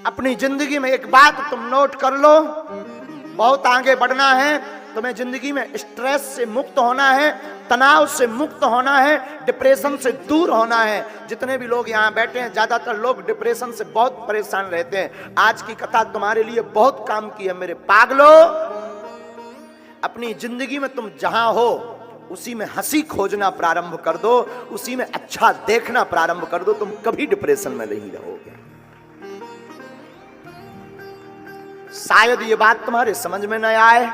अपनी जिंदगी में एक बात तुम नोट कर लो, बहुत आगे बढ़ना है तुम्हें। जिंदगी में स्ट्रेस से मुक्त होना है, तनाव से मुक्त होना है, डिप्रेशन से दूर होना है। जितने भी लोग यहाँ बैठे हैं, ज्यादातर लोग डिप्रेशन से बहुत परेशान रहते हैं। आज की कथा तुम्हारे लिए बहुत काम की है मेरे पागलो। अपनी जिंदगी में तुम जहां हो उसी में हंसी खोजना प्रारंभ कर दो, उसी में अच्छा देखना प्रारंभ कर दो, तुम कभी डिप्रेशन में नहीं रहोगे। शायद ये बात तुम्हारे समझ में न आए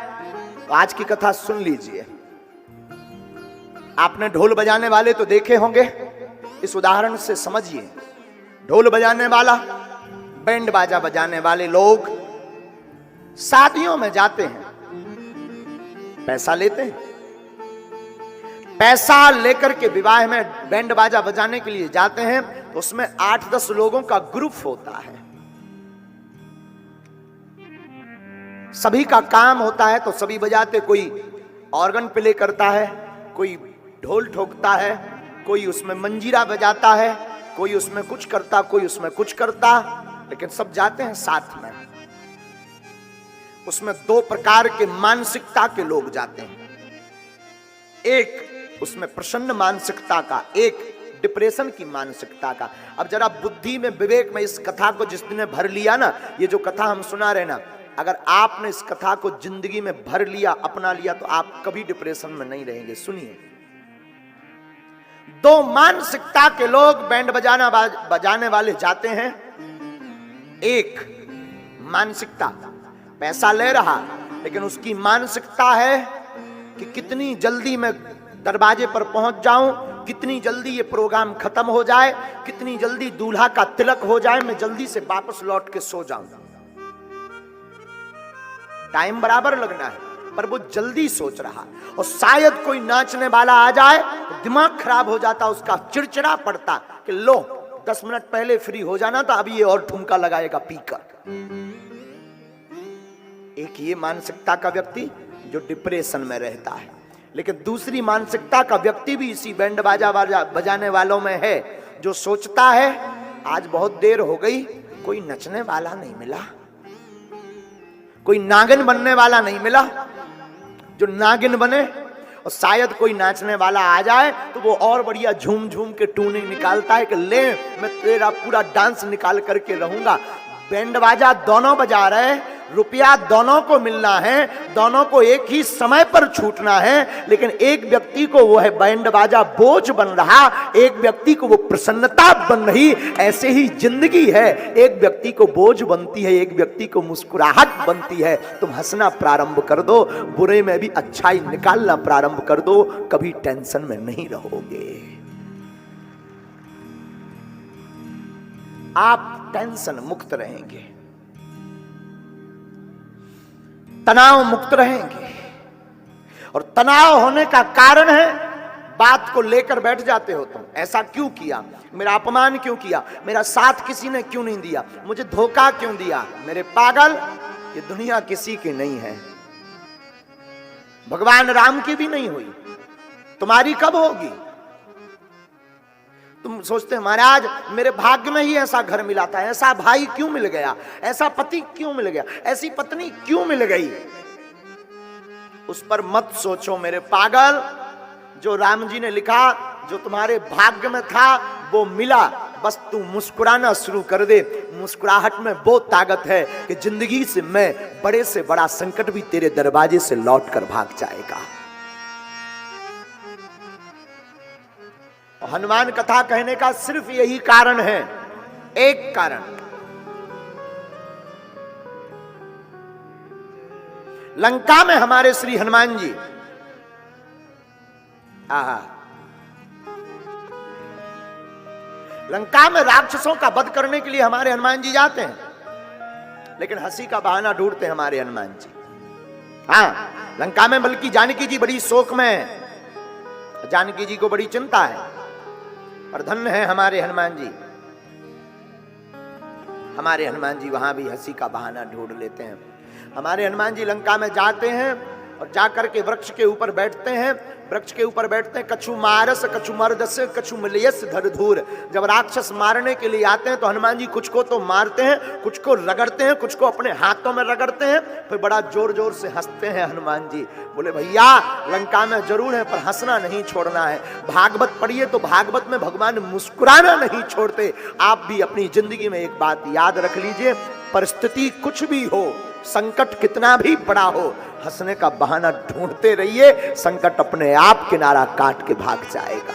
तो आज की कथा सुन लीजिए। आपने ढोल बजाने वाले तो देखे होंगे, इस उदाहरण से समझिए। ढोल बजाने वाला, बैंड बाजा बजाने वाले लोग शादियों में जाते हैं, पैसा लेते हैं। पैसा लेकर के विवाह में बैंड बाजा बजाने के लिए जाते हैं तो उसमें 8-10 लोगों का ग्रुप होता है। सभी का काम होता है तो सभी बजाते, कोई ऑर्गन प्ले करता है, कोई ढोल ठोकता है, कोई उसमें मंजीरा बजाता है, कोई उसमें कुछ करता, कोई उसमें कुछ करता, लेकिन सब जाते हैं साथ में। उसमें 2 प्रकार के मानसिकता के लोग जाते हैं, एक उसमें प्रसन्न मानसिकता का, एक डिप्रेशन की मानसिकता का। अब जरा बुद्धि में, विवेक में इस कथा को जिसने भर लिया ना, ये जो कथा हम सुना रहे ना, अगर आपने इस कथा को जिंदगी में भर लिया, अपना लिया, तो आप कभी डिप्रेशन में नहीं रहेंगे। सुनिए, 2 मानसिकता के लोग बैंड बजाने वाले जाते हैं। एक मानसिकता, पैसा ले रहा, लेकिन उसकी मानसिकता है कि कितनी जल्दी मैं दरवाजे पर पहुंच जाऊं, कितनी जल्दी ये प्रोग्राम खत्म हो जाए, कितनी जल्दी दूल्हा का तिलक हो जाए, मैं जल्दी से वापस लौट के सो जाऊं। टाइम बराबर लगना है, पर वो जल्दी सोच रहा। और शायद कोई नाचने वाला आ जाए तो दिमाग खराब हो जाता, उसका चिड़चिड़ा पड़ता कि लो 10 मिनट पहले फ्री हो जाना था, अभी ये और ठुमका लगाएगा पीकर। एक ये मानसिकता का व्यक्ति जो डिप्रेशन में रहता है। लेकिन दूसरी मानसिकता का व्यक्ति भी इसी बैंड बाजा बजाने वालों में है, जो सोचता है आज बहुत देर हो गई, कोई नचने वाला नहीं मिला, कोई नागिन बनने वाला नहीं मिला जो नागिन बने, और शायद कोई नाचने वाला आ जाए तो वो और बढ़िया झूम झूम के टूने निकालता है कि ले मैं तेरा पूरा डांस निकाल करके रहूंगा। बैंड बाजा दोनों बजा रहे, रुपया दोनों को मिलना है, दोनों को एक ही समय पर छूटना है, लेकिन एक व्यक्ति को वो है बैंड बाजा बोझ बन रहा, एक व्यक्ति को वो प्रसन्नता बन रही। ऐसे ही जिंदगी है, एक व्यक्ति को बोझ बनती है, एक व्यक्ति को मुस्कुराहट बनती है। तुम हंसना प्रारंभ कर दो, बुरे में भी अच्छाई निकालना प्रारंभ कर दो, कभी टेंशन में नहीं रहोगे। आप टेंशन मुक्त रहेंगे, तनाव मुक्त रहेंगे। और तनाव होने का कारण है, बात को लेकर बैठ जाते हो तुम, ऐसा क्यों किया, मेरा अपमान क्यों किया, मेरा साथ किसी ने क्यों नहीं दिया, मुझे धोखा क्यों दिया। मेरे पागल, ये दुनिया किसी की नहीं है, भगवान राम की भी नहीं हुई, तुम्हारी कब होगी। तुम सोचते हैं महाराज मेरे भाग्य में ही ऐसा घर मिला था, ऐसा भाई क्यों मिल गया, ऐसा पति क्यों मिल गया, ऐसी पत्नी क्यों मिल गई। उस पर मत सोचो मेरे पागल। जो राम जी ने लिखा, जो तुम्हारे भाग्य में था वो मिला, बस तू मुस्कुराना शुरू कर दे। मुस्कुराहट में वो ताकत है कि जिंदगी से मैं बड़े से बड़ा संकट भी तेरे दरवाजे से लौट कर भाग जाएगा। हनुमान कथा कहने का सिर्फ यही कारण है, एक कारण। लंका में हमारे श्री हनुमान जी, लंका में राक्षसों का वध करने के लिए हमारे हनुमान जी जाते हैं, लेकिन हंसी का बहाना ढूंढते हैं हमारे हनुमान जी। हाँ, लंका में बल्कि जानकी जी बड़ी शोक में है, जानकी जी को बड़ी चिंता है, और धन्य है हमारे हनुमान जी। हमारे हनुमान जी वहां भी हंसी का बहाना ढूंढ लेते हैं। हमारे हनुमान जी लंका में जाते हैं और जाकर के वृक्ष के ऊपर बैठते हैं। वृक्ष के ऊपर बैठते हैं, कछु मारस कछु मर्दस कछु मिलयस धर धूर। जब राक्षस मारने के लिए आते हैं तो हनुमान जी कुछ को तो मारते हैं, कुछ को रगड़ते हैं, कुछ को अपने हाथों में रगड़ते हैं, फिर बड़ा जोर जोर से हंसते हैं हनुमान जी। बोले भैया लंका में जरूर है पर हंसना नहीं छोड़ना है। भागवत पढ़िए तो भागवत में भगवान मुस्कुराना नहीं छोड़ते। आप भी अपनी जिंदगी में एक बात याद रख लीजिए, परिस्थिति कुछ भी हो, संकट कितना भी बड़ा हो, हंसने का बहाना ढूंढते रहिए, संकट अपने आप किनारा काट के भाग जाएगा।